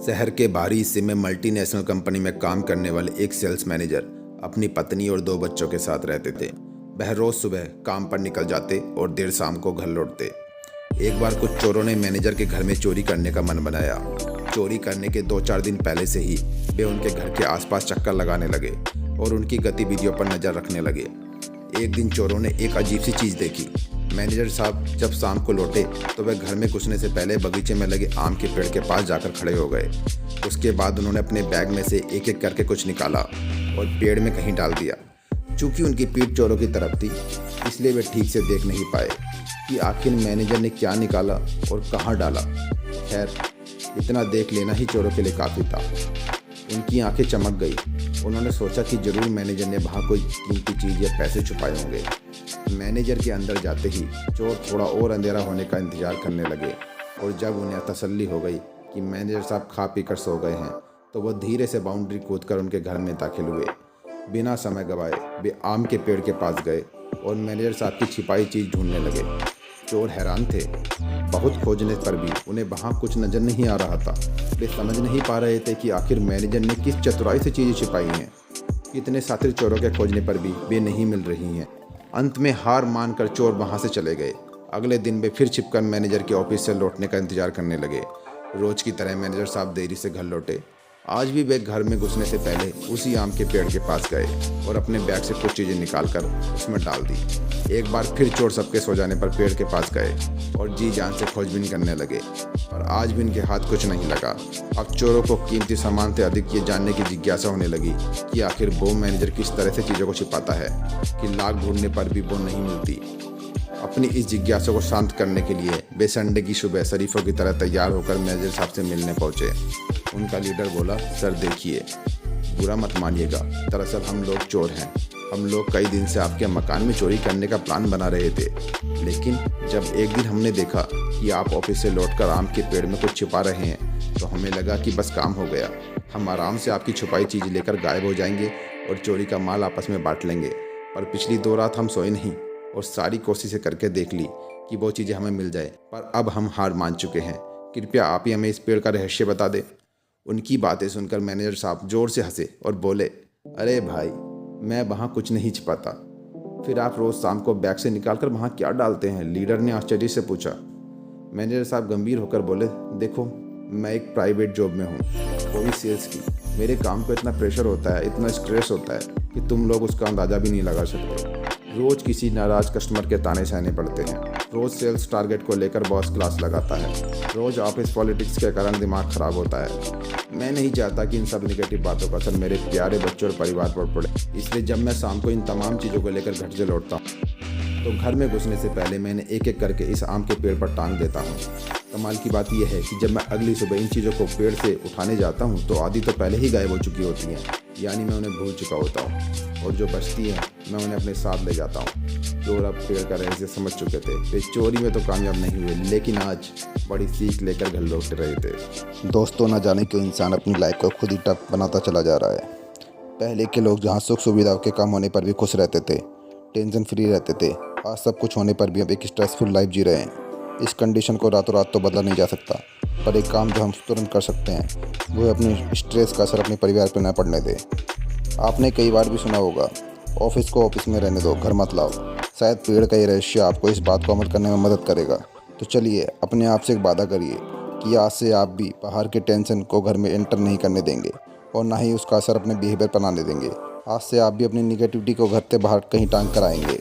शहर के बाहरी हिस्से में मल्टीनेशनल कंपनी में काम करने वाले एक सेल्स मैनेजर अपनी पत्नी और 2 बच्चों के साथ रहते थे। वह रोज सुबह काम पर निकल जाते और देर शाम को घर लौटते। एक बार कुछ चोरों ने मैनेजर के घर में चोरी करने का मन बनाया। चोरी करने के 2-4 दिन पहले से ही वे उनके घर के आसपास चक्कर लगाने लगे और उनकी गतिविधियों पर नजर रखने लगे। एक दिन चोरों ने एक अजीब सी चीज देखी। मैनेजर साहब जब शाम को लौटे तो वह घर में घुसने से पहले बगीचे में लगे आम के पेड़ के पास जाकर खड़े हो गए। उसके बाद उन्होंने अपने बैग में से एक एक करके कुछ निकाला और पेड़ में कहीं डाल दिया। चूंकि उनकी पीठ चोरों की तरफ थी, इसलिए वे ठीक से देख नहीं पाए कि आखिर मैनेजर ने क्या निकाला और कहाँ डाला। खैर, इतना देख लेना ही चोरों के लिए काफ़ी था। उनकी आंखें चमक गई। उन्होंने सोचा कि जरूर मैनेजर ने वहाँ कोई कीमती चीज़ या पैसे छुपाए होंगे। मैनेजर के अंदर जाते ही चोर थोड़ा और अंधेरा होने का इंतजार करने लगे और जब उन्हें तसल्ली हो गई कि मैनेजर साहब खा पी कर सो गए हैं तो वह धीरे से बाउंड्री कूदकर उनके घर में दाखिल हुए। बिना समय गवाए वे आम के पेड़ के पास गए और मैनेजर साहब की छिपाई चीज़ ढूंढने लगे। चोर हैरान थे। बहुत खोजने पर भी उन्हें वहाँ कुछ नज़र नहीं आ रहा था। वे समझ नहीं पा रहे थे कि आखिर मैनेजर ने किस चतुराई से चीज़ें छिपाई हैं। इतने शातिर चोरों के खोजने पर भी वे नहीं मिल रही हैं। अंत में हार मानकर चोर वहाँ से चले गए। अगले दिन वे फिर छिपकर मैनेजर के ऑफिस से लौटने का इंतजार करने लगे। रोज की तरह मैनेजर साहब देरी से घर लौटे। आज भी वे घर में घुसने से पहले उसी आम के पेड़ के पास गए और अपने बैग से कुछ चीज़ें निकालकर उसमें डाल दी। एक बार फिर चोर सबके सो जाने पर पेड़ के पास गए और जी जान से खोजबीन करने लगे, पर आज भी इनके हाथ कुछ नहीं लगा। अब चोरों को कीमती सामान से अधिक ये जानने की जिज्ञासा होने लगी कि आखिर वो मैनेजर किस तरह से चीज़ों को छिपाता है कि लाख ढूंढने पर भी वो नहीं मिलती। अपनी इस जिज्ञासा को शांत करने के लिए वे संडे की सुबह शरीफों की तरह तैयार होकर मैनेजर साहब से मिलने पहुंचे। उनका लीडर बोला, सर देखिए, बुरा मत मानिएगा, दरअसल हम लोग चोर हैं। हम लोग कई दिन से आपके मकान में चोरी करने का प्लान बना रहे थे, लेकिन जब एक दिन हमने देखा कि आप ऑफिस से लौटकर आम के पेड़ में कुछ छिपा रहे हैं तो हमें लगा कि बस काम हो गया। हम आराम से आपकी छुपाई चीज़ लेकर गायब हो जाएंगे और चोरी का माल आपस में बांट लेंगे। पर पिछली 2 रात हम सोए नहीं और सारी कोशिशें करके देख ली कि वो चीज़ें हमें मिल जाए, पर अब हम हार मान चुके हैं। कृपया आप ही हमें इस पेड़ का रहस्य बता दें। उनकी बातें सुनकर मैनेजर साहब जोर से हंसे और बोले, अरे भाई, मैं वहाँ कुछ नहीं छिपाता। फिर आप रोज़ शाम को बैग से निकालकर वहाँ क्या डालते हैं? लीडर ने आश्चर्य से पूछा। मैनेजर साहब गंभीर होकर बोले, देखो, मैं एक प्राइवेट जॉब में हूँ, वो भी सेल्स की। मेरे काम को इतना प्रेशर होता है, इतना स्ट्रेस होता है कि तुम लोग उसका अंदाज़ा भी नहीं लगा सकते। रोज़ किसी नाराज कस्टमर के ताने सहने पड़ते हैं। रोज़ सेल्स टारगेट को लेकर बॉस क्लास लगाता है। रोज़ ऑफिस पॉलिटिक्स के कारण दिमाग खराब होता है। मैं नहीं चाहता कि इन सब नेगेटिव बातों का असर मेरे प्यारे बच्चों और परिवार पर पड़े। इसलिए जब मैं शाम को इन तमाम चीज़ों को लेकर घर से लौटता हूँ तो घर में घुसने से पहले मैंने एक एक करके इस आम के पेड़ पर टांग देता हूँ। कमाल की बात यह है कि जब मैं अगली सुबह इन चीज़ों को पेड़ से उठाने जाता हूँ तो आधी तो पहले ही गायब हो चुकी होती हैं, यानी मैं उन्हें भूल चुका होता हूँ, और जो बचती हैं मैं उन्हें अपने साथ ले जाता हूँ। चोर अब पेड़ का रहस्य समझ चुके थे। वे चोरी में तो कामयाब नहीं हुए, लेकिन आज बड़ी सीख लेकर घर लौट रहे थे। दोस्तों, न जाने क्यों इंसान अपनी लाइफ को खुद ही टफ बनाता चला जा रहा है। पहले के लोग जहाँ सुख सुविधाओं के कम होने पर भी खुश रहते थे, टेंशन फ्री रहते थे, आज सब कुछ होने पर भी अब एक स्ट्रेसफुल लाइफ जी रहे हैं। इस कंडीशन को रातों रात तो बदला नहीं जा सकता, पर एक काम जो हम तुरंत कर सकते हैं वो है अपने स्ट्रेस का असर अपने परिवार पर न पड़ने दें। आपने कई बार भी सुना होगा, ऑफिस को ऑफिस में रहने दो, घर मत लाओ। शायद पेड़ का ये रहस्य आपको इस बात को अमल करने में मदद करेगा। तो चलिए अपने आप से एक वादा करिए कि आज से आप भी बाहर के टेंशन को घर में एंटर नहीं करने देंगे और ना ही उसका असर अपने बिहेवियर पर आने देंगे। आज से आप भी अपनी निगेटिविटी को घर से बाहर कहीं टांग कर आएंगे।